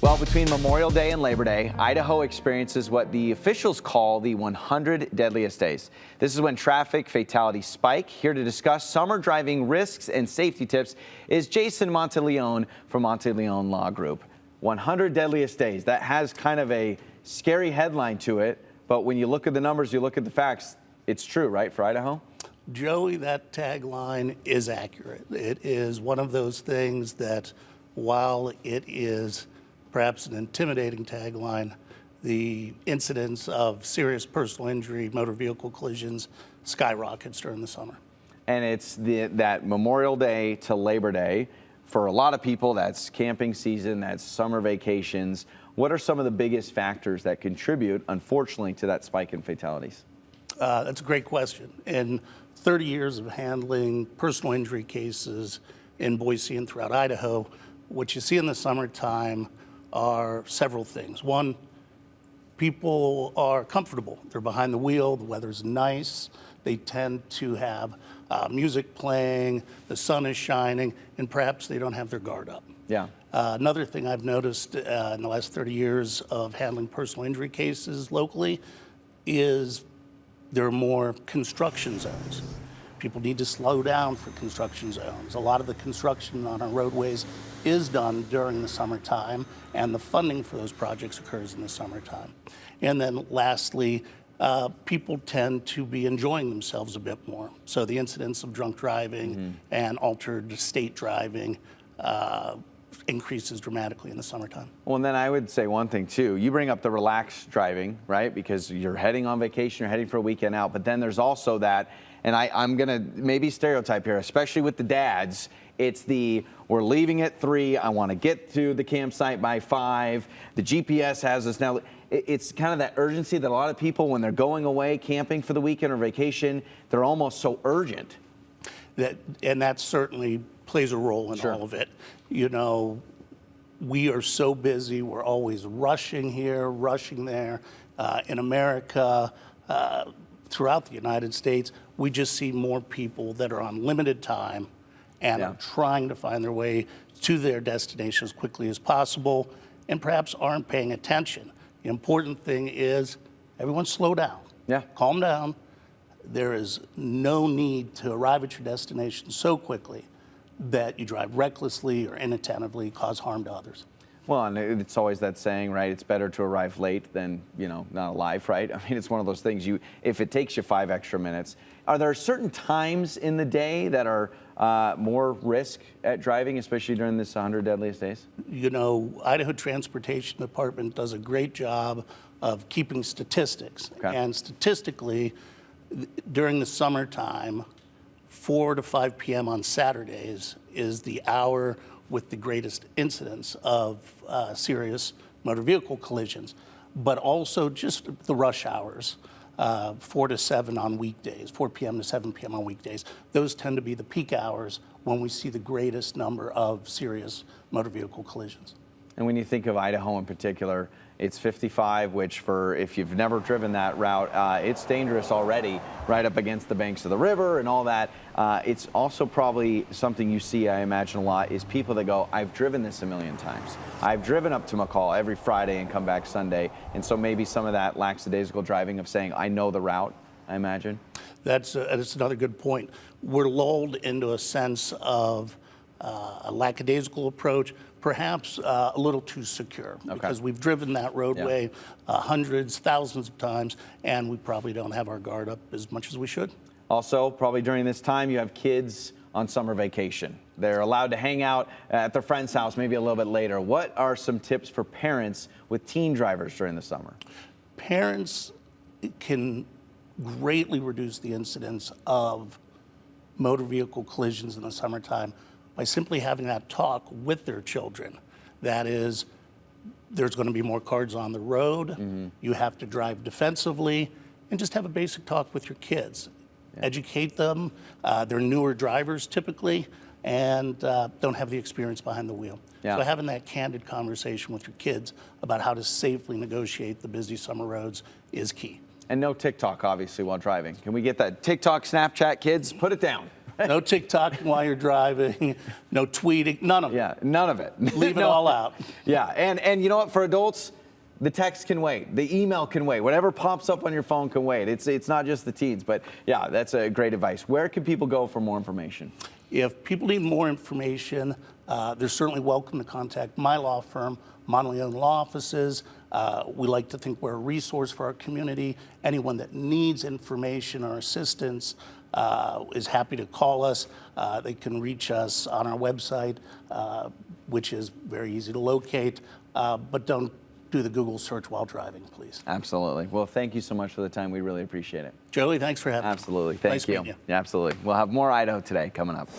Well, between Memorial Day and Labor Day, Idaho experiences what the officials call the 100 Deadliest Days. This is when traffic fatalities spike. Here to discuss summer driving risks and safety tips is Jason Monteleone from Monteleone Law Group. 100 Deadliest Days, that has kind of a scary headline to it, but when you look at the numbers, you look at the facts, it's true, right, for Idaho? Joey, that tagline is accurate. It is one of those things that, while it is perhaps an intimidating tagline, the incidence of serious personal injury, motor vehicle collisions skyrockets during the summer. And it's that Memorial Day to Labor Day. For a lot of people, that's camping season, that's summer vacations. What are some of the biggest factors that contribute, unfortunately, to that spike in fatalities? That's a great question. In 30 years of handling personal injury cases in Boise and throughout Idaho, what you see in the summertime are several things. One, people are comfortable. They're behind the wheel, the weather's nice. They tend to have music playing, the sun is shining, and perhaps they don't have their guard up. Yeah. Another thing I've noticed in the last 30 years of handling personal injury cases locally is there are more construction zones. People need to slow down for construction zones. A lot of the construction on our roadways is done during the summertime, and the funding for those projects occurs in the summertime. And then lastly, people tend to be enjoying themselves a bit more. So the incidence of drunk driving and altered state driving increases dramatically in the summertime. Well, and then I would say one thing too. You bring up the relaxed driving, right? Because you're heading on vacation, you're heading for a weekend out, but then there's also that, and I'm gonna maybe stereotype here, especially with the dads, it's we're leaving at 3, I wanna get to the campsite by 5, the GPS has us now. It's kind of that urgency that a lot of people, when they're going away camping for the weekend or vacation, they're almost so urgent. And that certainly plays a role in all of it. You know, we are so busy, we're always rushing here, rushing there. In America, throughout the United States, we just see more people that are on limited time and are trying to find their way to their destination as quickly as possible, and perhaps aren't paying attention. The important thing is everyone slow down. Yeah. Calm down. There is no need to arrive at your destination so quickly that you drive recklessly or inattentively, cause harm to others. Well, and it's always that saying, right? It's better to arrive late than, not alive, right? I mean, it's one of those things, if it takes you 5 extra minutes. Are there certain times in the day that are more risk at driving, especially during this 100 Deadliest Days? You know, Idaho Transportation Department does a great job of keeping statistics. Okay. And statistically, during the summertime, 4 to 5 p.m. on Saturdays is the hour with the greatest incidence of serious motor vehicle collisions, but also just the rush hours, 4 to 7 on weekdays, 4 p.m. to 7 p.m. on weekdays. Those tend to be the peak hours when we see the greatest number of serious motor vehicle collisions. And when you think of Idaho in particular, it's 55, which if you've never driven that route, it's dangerous already, right up against the banks of the river and all that. It's also probably something you see, I imagine, a lot, is people that go, I've driven this a million times. I've driven up to McCall every Friday and come back Sunday. And so maybe some of that lackadaisical driving of saying, I know the route, I imagine. That's another good point. We're lulled into a sense of a lackadaisical approach, perhaps a little too secure, because we've driven that roadway hundreds, thousands of times, and we probably don't have our guard up as much as we should. Also, probably during this time, you have kids on summer vacation. They're allowed to hang out at their friend's house maybe a little bit later. What are some tips for parents with teen drivers during the summer? Parents can greatly reduce the incidence of motor vehicle collisions in the summertime by simply having that talk with their children. That is, there's going to be more cars on the road, you have to drive defensively, and just have a basic talk with your kids. Educate them. They're newer drivers typically, and don't have the experience behind the wheel. So having that candid conversation with your kids about how to safely negotiate the busy summer roads is key. And no TikTok, obviously, while driving. Can we get that TikTok, Snapchat, kids? Put it down. No TikToking while you're driving, no tweeting, none of it. Yeah, none of it. Leave it No. all out. Yeah, and you know what? For adults, the text can wait. The email can wait. Whatever pops up on your phone can wait. It's not just the teens, but yeah, that's a great advice. Where can people go for more information? If people need more information, they're certainly welcome to contact my law firm, Monteleone Law Offices. We like to think we're a resource for our community. Anyone that needs information or assistance is happy to call us. They can reach us on our website, which is very easy to locate, but don't do the Google search while driving, please. Absolutely. Well, thank you so much for the time. We really appreciate it. Joey, thanks for having me. Absolutely. Thank Nice you. meeting you. Yeah, absolutely. We'll have more Idaho today coming up.